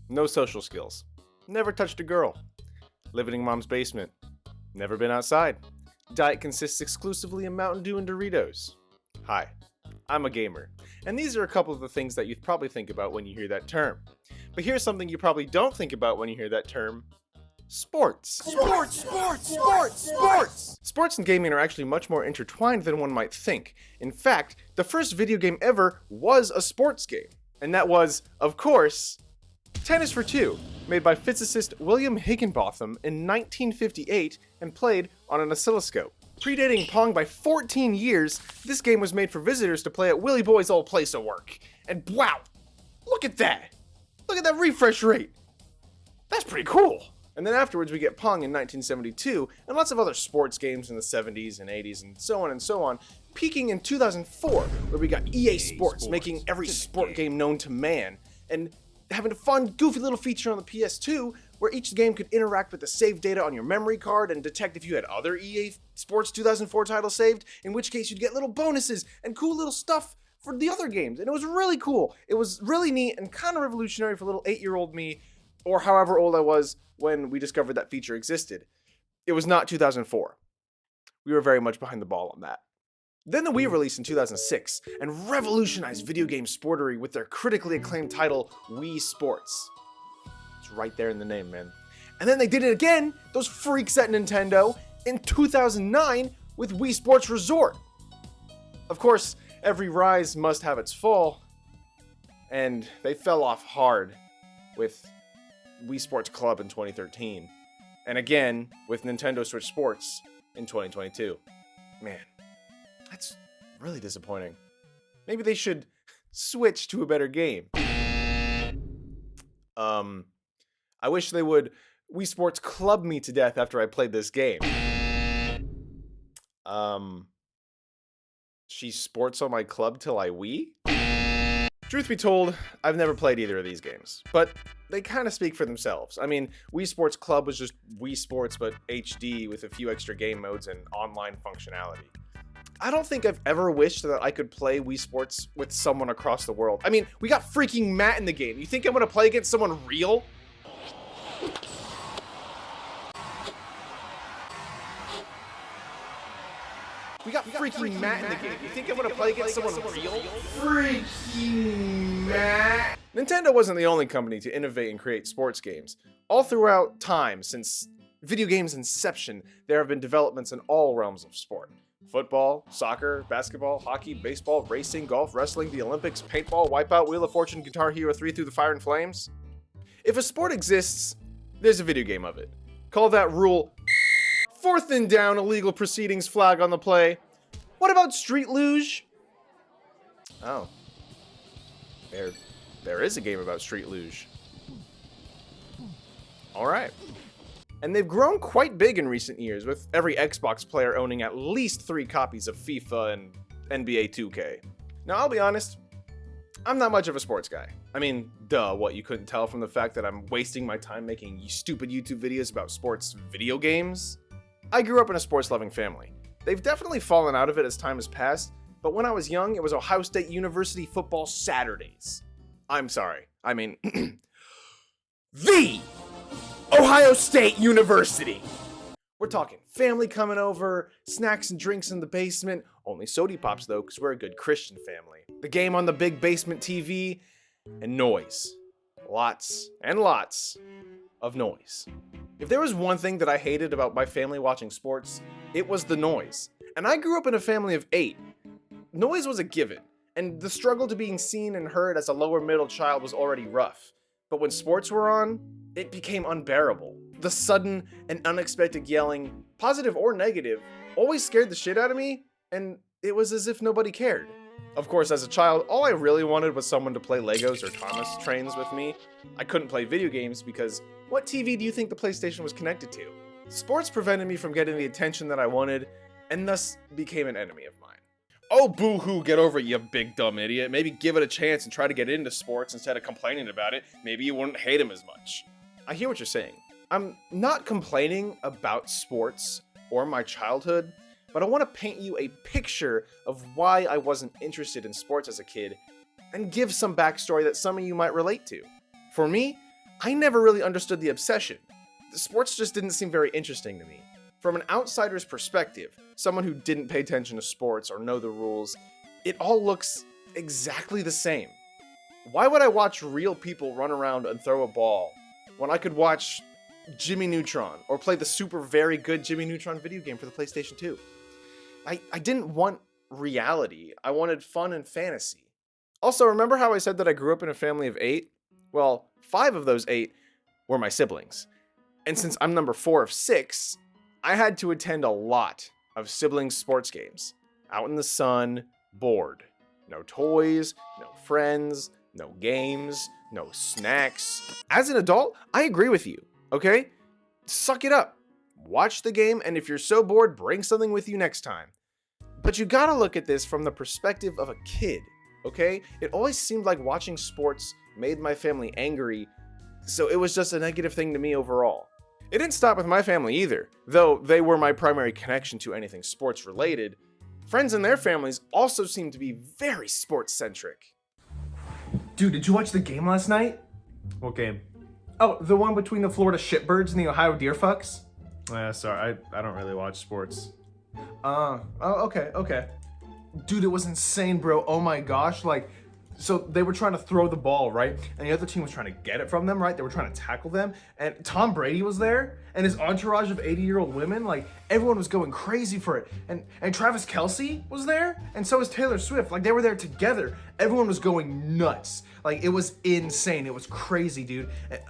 No social skills. Never touched a girl. Living in mom's basement. Never been outside. Diet consists exclusively of Mountain Dew and Doritos. Hi, I'm a gamer, and these are a couple of the things that you'd probably think about when you hear that term. But here's something you probably don't think about when you hear that term: sports. Sports and gaming are actually much more intertwined than one might think. In fact, the first video game ever was a sports game, and that was, of course, Tennis for Two, made by physicist William Higginbotham in 1958 and played on an oscilloscope. Predating Pong by 14 years, this game was made for visitors to play at Willie Boy's old place of work. And wow, look at that! Look at that refresh rate! That's pretty cool! And then afterwards we get Pong in 1972, and lots of other sports games in the 70s and 80s and so on, peaking in 2004, where we got EA Sports making every sport game known to man, and having a fun, goofy little feature on the PS2 where each game could interact with the save data on your memory card and detect if you had other EA Sports 2004 titles saved, in which case you'd get little bonuses and cool little stuff for the other games. And it was really cool. It was really neat and kind of revolutionary for little 8-year-old me, or however old I was when we discovered that feature existed. It was not 2004. We were very much behind the ball on that. Then the Wii released in 2006 and revolutionized video game sportery with their critically acclaimed title, Wii Sports. It's right there in the name, man. And then they did it again, those freaks at Nintendo, in 2009 with Wii Sports Resort. Of course, every rise must have its fall, and they fell off hard with Wii Sports Club in 2013, and again with Nintendo Switch Sports in 2022. Man, that's really disappointing. Maybe they should switch to a better game. I wish they would Wii Sports Club me to death after I played this game. She sports on my club till I Wii? Truth be told, I've never played either of these games, but they kind of speak for themselves. I mean, Wii Sports Club was just Wii Sports but HD with a few extra game modes and online functionality. I don't think I've ever wished that I could play Wii Sports with someone across the world. I mean, we got freaking Matt in the game. You think I'm gonna play against someone real? We got freaking Matt in the game. You think I'm gonna play against someone real? Freaking Matt! Nintendo wasn't the only company to innovate and create sports games. All throughout time, since video games' inception, there have been developments in all realms of sport. Football, soccer, basketball, hockey, baseball, racing, golf, wrestling, the Olympics, paintball, Wipeout, Wheel of Fortune, Guitar Hero 3 Through the Fire and Flames. If a sport exists, there's a video game of it. Call that rule 4th and down, illegal proceedings, flag on the play. What about Street Luge? Oh. There is a game about Street Luge. Alright. And they've grown quite big in recent years, with every Xbox player owning at least 3 copies of FIFA and NBA 2K. Now, I'll be honest, I'm not much of a sports guy. I mean, duh, what, you couldn't tell from the fact that I'm wasting my time making stupid YouTube videos about sports video games? I grew up in a sports-loving family. They've definitely fallen out of it as time has passed, but when I was young, it was Ohio State University football Saturdays. I'm sorry, I mean, the Ohio State University! We're talking family coming over, snacks and drinks in the basement, only sody pops though, because we're a good Christian family. The game on the big basement TV, and noise. Lots and lots of noise. If there was one thing that I hated about my family watching sports, it was the noise. And I grew up in a family of 8. Noise was a given, and the struggle to being seen and heard as a lower middle child was already rough. But when sports were on, it became unbearable. The sudden and unexpected yelling, positive or negative, always scared the shit out of me, and it was as if nobody cared. Of course, as a child, all I really wanted was someone to play Legos or Thomas trains with me. I couldn't play video games because what TV do you think the PlayStation was connected to? Sports prevented me from getting the attention that I wanted, and thus became an enemy of mine. Oh, boo-hoo, get over it, you big dumb idiot. Maybe give it a chance and try to get into sports instead of complaining about it. Maybe you wouldn't hate him as much. I hear what you're saying. I'm not complaining about sports or my childhood, but I want to paint you a picture of why I wasn't interested in sports as a kid and give some backstory that some of you might relate to. For me, I never really understood the obsession. The sports just didn't seem very interesting to me. From an outsider's perspective, someone who didn't pay attention to sports or know the rules, it all looks exactly the same. Why would I watch real people run around and throw a ball when I could watch Jimmy Neutron or play the super very good Jimmy Neutron video game for the PlayStation 2? I didn't want reality. I wanted fun and fantasy. Also, remember how I said that I grew up in a family of 8? Well, 5 of those 8 were my siblings. And since I'm number 4 of 6, I had to attend a lot of siblings' sports games. Out in the sun, bored. No toys, no friends, no games, no snacks. As an adult, I agree with you, okay? Suck it up. Watch the game, and if you're so bored, bring something with you next time. But you gotta look at this from the perspective of a kid, okay? It always seemed like watching sports made my family angry, so it was just a negative thing to me overall. It didn't stop with my family either, though they were my primary connection to anything sports related. Friends and their families also seemed to be very sports centric. Dude, did you watch the game last night? What game? Oh, the one between the Florida Shitbirds and the Ohio Deerfucks? Sorry, I don't really watch sports. Okay. Dude, it was insane, bro. Oh my gosh, so they were trying to throw the ball, right? And the other team was trying to get it from them, right? They were trying to tackle them. And Tom Brady was there, and his entourage of 80-year-old women, everyone was going crazy for it. And Travis Kelce was there, and so was Taylor Swift. They were there together. Everyone was going nuts. It was insane. It was crazy, dude.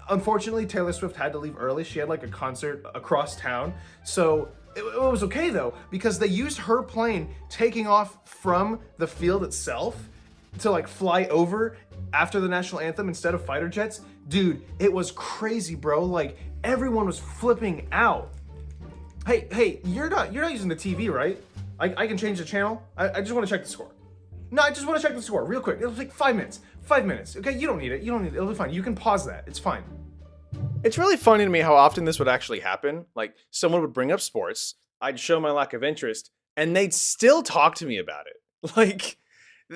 Unfortunately, Taylor Swift had to leave early. She had a concert across town. So it was okay though, because they used her plane taking off from the field itself to fly over after the national anthem instead of fighter jets. Dude, it was crazy, bro. Everyone was flipping out. Hey, you're not using the TV, right? I can change the channel. I just want to check the score. No, I just want to check the score real quick. It'll take 5 minutes. 5 minutes. Okay, you don't need it. It'll be fine. You can pause that. It's fine. It's really funny to me how often this would actually happen. Someone would bring up sports, I'd show my lack of interest, and they'd still talk to me about it.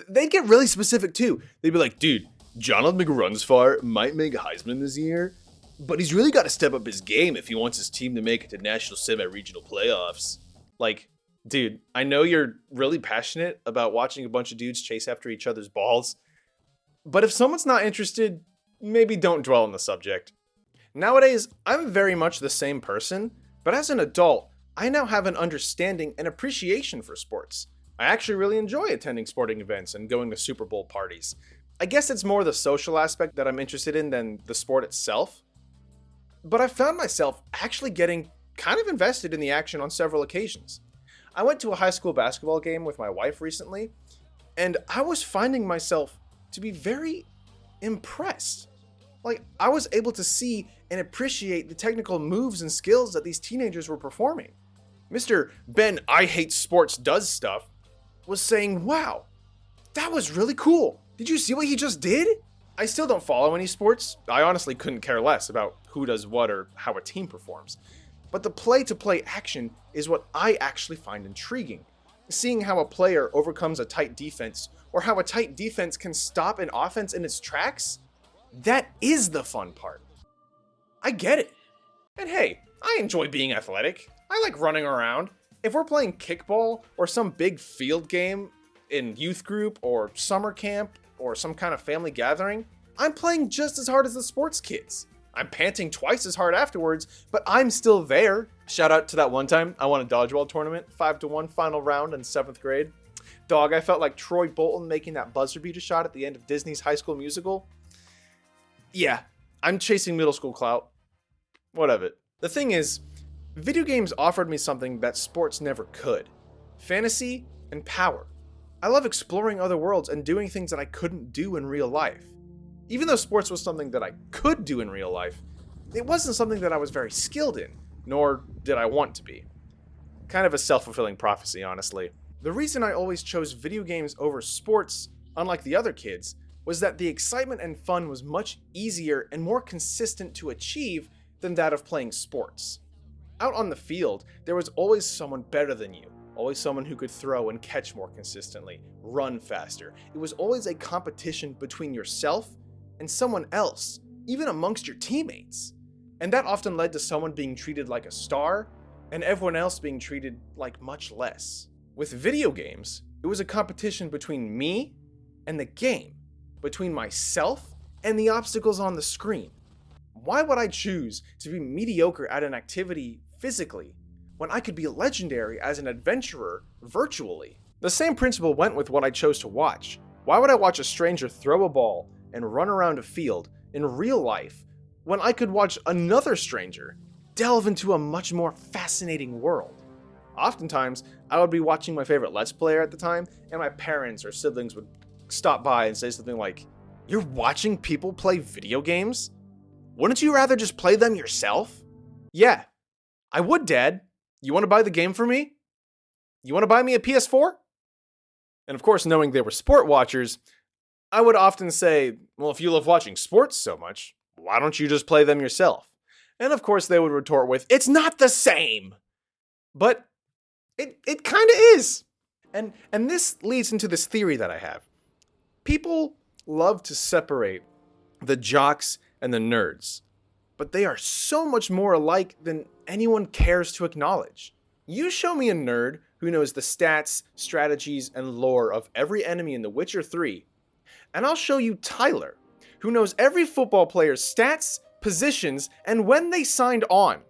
They'd get really specific too. They'd be like, dude, Jonathan McRunsfar might make Heisman this year, but he's really got to step up his game if he wants his team to make it to national semi-regional playoffs. Dude, I know you're really passionate about watching a bunch of dudes chase after each other's balls, but if someone's not interested, maybe don't dwell on the subject. Nowadays, I'm very much the same person, but as an adult, I now have an understanding and appreciation for sports. I actually really enjoy attending sporting events and going to Super Bowl parties. I guess it's more the social aspect that I'm interested in than the sport itself. But I found myself actually getting kind of invested in the action on several occasions. I went to a high school basketball game with my wife recently, and I was finding myself to be very impressed. I was able to see and appreciate the technical moves and skills that these teenagers were performing. Mr. Ben I Hate Sports Does Stuff was saying, wow, that was really cool. Did you see what he just did? I still don't follow any sports. I honestly couldn't care less about who does what or how a team performs. But the play-to-play action is what I actually find intriguing. Seeing how a player overcomes a tight defense, or how a tight defense can stop an offense in its tracks, that is the fun part. I get it. And hey, I enjoy being athletic. I like running around. If we're playing kickball or some big field game in youth group or summer camp or some kind of family gathering, I'm playing just as hard as the sports kids. I'm panting twice as hard afterwards, but I'm still there. Shout out to that one time I won a dodgeball tournament, 5-1 final round in 7th grade. Dog, I felt like Troy Bolton making that buzzer beater shot at the end of Disney's High School Musical. Yeah, I'm chasing middle school clout. What of it? The thing is, video games offered me something that sports never could. Fantasy and power. I love exploring other worlds and doing things that I couldn't do in real life. Even though sports was something that I could do in real life, it wasn't something that I was very skilled in, nor did I want to be. Kind of a self-fulfilling prophecy, honestly. The reason I always chose video games over sports, unlike the other kids, was that the excitement and fun was much easier and more consistent to achieve than that of playing sports. Out on the field, there was always someone better than you, always someone who could throw and catch more consistently, run faster. It was always a competition between yourself and someone else, even amongst your teammates. And that often led to someone being treated like a star and everyone else being treated like much less. With video games, it was a competition between me and the game, between myself and the obstacles on the screen. Why would I choose to be mediocre at an activity physically when I could be legendary as an adventurer virtually? The same principle went with what I chose to watch. Why would I watch a stranger throw a ball and run around a field in real life when I could watch another stranger delve into a much more fascinating world? Oftentimes, I would be watching my favorite Let's Player at the time, and my parents or siblings would stop by and say something like, "You're watching people play video games? Wouldn't you rather just play them yourself?" "Yeah, I would, Dad. You want to buy the game for me? You want to buy me a PS4? And of course, knowing they were sport watchers, I would often say, "Well, if you love watching sports so much, why don't you just play them yourself?" And of course, they would retort with, "It's not the same." But it kind of is. And this leads into this theory that I have. People love to separate the jocks and the nerds, but they are so much more alike than anyone cares to acknowledge. You show me a nerd who knows the stats, strategies, and lore of every enemy in The Witcher 3, and I'll show you Tyler, who knows every football player's stats, positions, and when they signed on.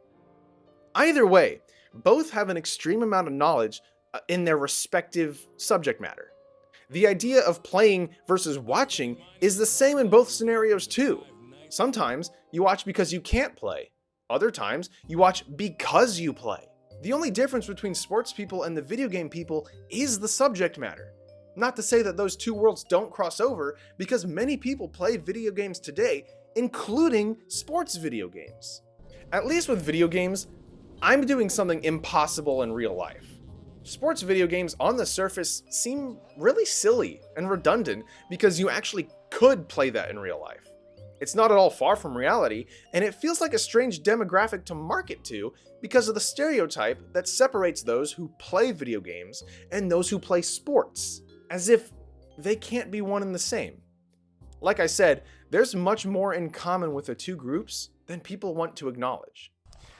Either way, both have an extreme amount of knowledge in their respective subject matter. The idea of playing versus watching is the same in both scenarios too. Sometimes you watch because you can't play. Other times you watch because you play. The only difference between sports people and the video game people is the subject matter. Not to say that those two worlds don't cross over, because many people play video games today, including sports video games. At least with video games, I'm doing something impossible in real life. Sports video games on the surface seem really silly and redundant because you actually could play that in real life. It's not at all far from reality, and it feels like a strange demographic to market to because of the stereotype that separates those who play video games and those who play sports, as if they can't be one and the same. Like I said, there's much more in common with the two groups than people want to acknowledge.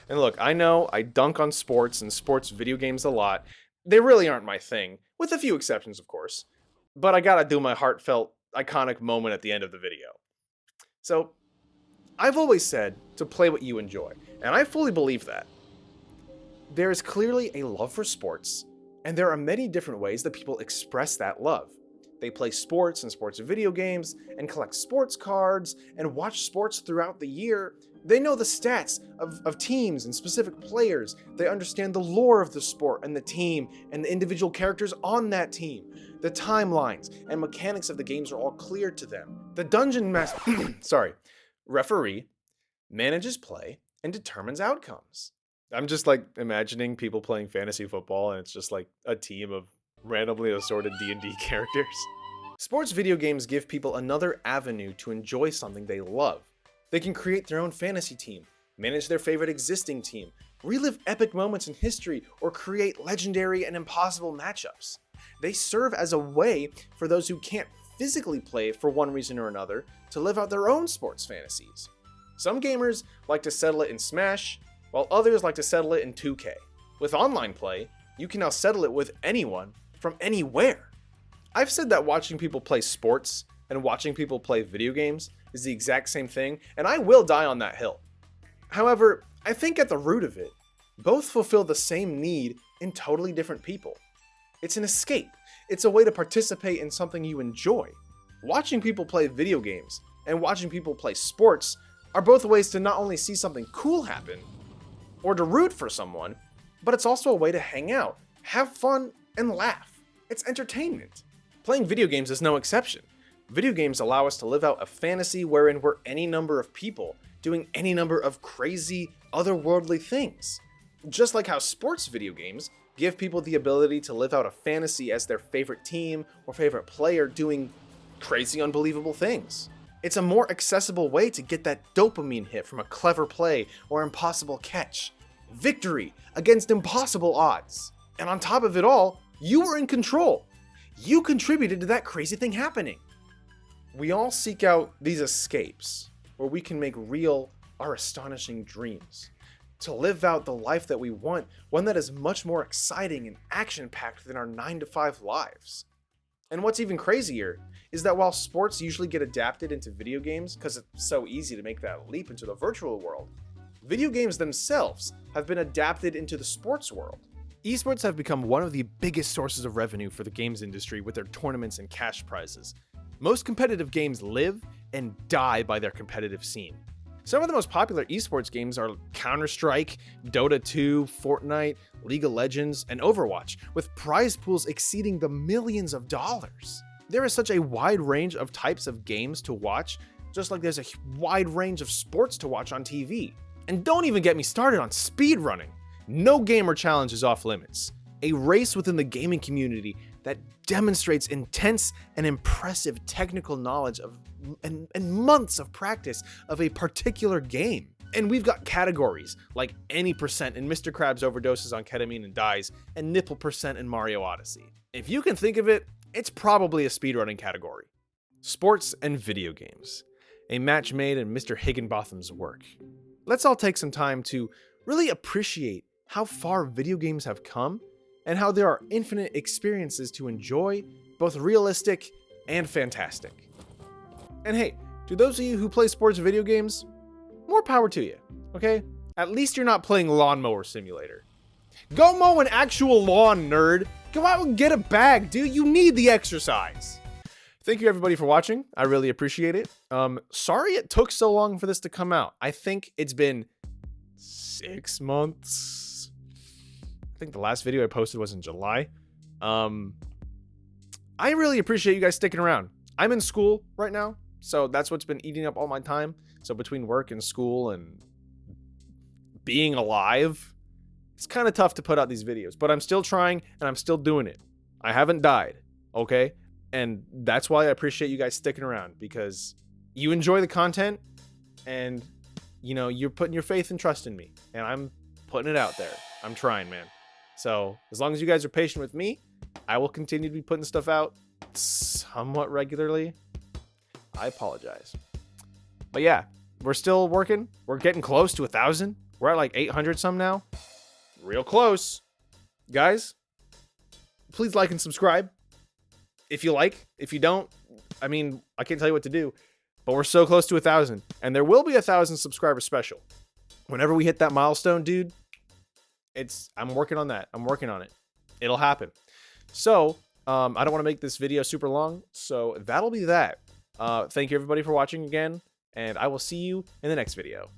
And look, I know I dunk on sports and sports video games a lot. They really aren't my thing, with a few exceptions, of course. But I gotta do my heartfelt, iconic moment at the end of the video. So, I've always said to play what you enjoy, and I fully believe that. There is clearly a love for sports, and there are many different ways that people express that love. They play sports and sports video games, and collect sports cards, and watch sports throughout the year. They know the stats of teams and specific players. They understand the lore of the sport and the team and the individual characters on that team. The timelines and mechanics of the games are all clear to them. The dungeon referee manages play and determines outcomes. I'm just like imagining people playing fantasy football and it's just like a team of randomly assorted D&D characters. Sports video games give people another avenue to enjoy something they love. They can create their own fantasy team, manage their favorite existing team, relive epic moments in history, or create legendary and impossible matchups. They serve as a way for those who can't physically play for one reason or another to live out their own sports fantasies. Some gamers like to settle it in Smash, while others like to settle it in 2K. With online play, you can now settle it with anyone from anywhere. I've said that watching people play sports and watching people play video games is the exact same thing, and I will die on that hill. However, I think at the root of it, both fulfill the same need in totally different people. It's an escape. It's a way to participate in something you enjoy. Watching people play video games and watching people play sports are both ways to not only see something cool happen, or to root for someone, but it's also a way to hang out, have fun, and laugh. It's entertainment. Playing video games is no exception. Video games allow us to live out a fantasy wherein we're any number of people doing any number of crazy, otherworldly things. Just like how sports video games give people the ability to live out a fantasy as their favorite team or favorite player doing crazy, unbelievable things. It's a more accessible way to get that dopamine hit from a clever play or impossible catch. Victory against impossible odds. And on top of it all, you were in control. You contributed to that crazy thing happening. We all seek out these escapes, where we can make real our astonishing dreams. To live out the life that we want, one that is much more exciting and action-packed than our 9-to-5 lives. And what's even crazier is that while sports usually get adapted into video games because it's so easy to make that leap into the virtual world, video games themselves have been adapted into the sports world. Esports have become one of the biggest sources of revenue for the games industry with their tournaments and cash prizes. Most competitive games live and die by their competitive scene. Some of the most popular esports games are Counter-Strike, Dota 2, Fortnite, League of Legends, and Overwatch, with prize pools exceeding the millions of dollars. There is such a wide range of types of games to watch, just like there's a wide range of sports to watch on TV. And don't even get me started on speedrunning. No gamer challenge is off limits. A race within the gaming community that demonstrates intense and impressive technical knowledge of and months of practice of a particular game. And we've got categories like any percent in Mr. Krabs overdoses on ketamine and dies, and nipple percent in Mario Odyssey. If you can think of it, it's probably a speedrunning category. Sports and video games. A match made in Mr. Higginbotham's work. Let's all take some time to really appreciate how far video games have come and how there are infinite experiences to enjoy, both realistic and fantastic. And hey, to those of you who play sports video games, more power to you, okay? At least you're not playing Lawnmower Simulator. Go mow an actual lawn, nerd. Go out and get a bag, dude. You need the exercise. Thank you everybody for watching. I really appreciate it. Sorry it took so long for this to come out. I think it's been 6 months. I think the last video I posted was in July. I really appreciate you guys sticking around. I'm in school right now, so that's what's been eating up all my time. So between work and school and being alive, it's kind of tough to put out these videos, but I'm still trying and I'm still doing it. I haven't died, okay? And that's why I appreciate you guys sticking around, because you enjoy the content and, you know, you're putting your faith and trust in me, and I'm putting it out there. I'm trying, man. So as long as you guys are patient with me, I will continue to be putting stuff out somewhat regularly. I apologize. But yeah, we're still working. We're getting close to 1,000. We're at like 800 some now. Real close. Guys, please like and subscribe. If you like. If you don't, I mean, I can't tell you what to do. But we're so close to 1,000. And there will be a 1,000 subscriber special. Whenever we hit that milestone, dude, I'm working on that. I'm working on it. It'll happen. So, I don't want to make this video super long. So that'll be that. Thank you everybody for watching again. And I will see you in the next video.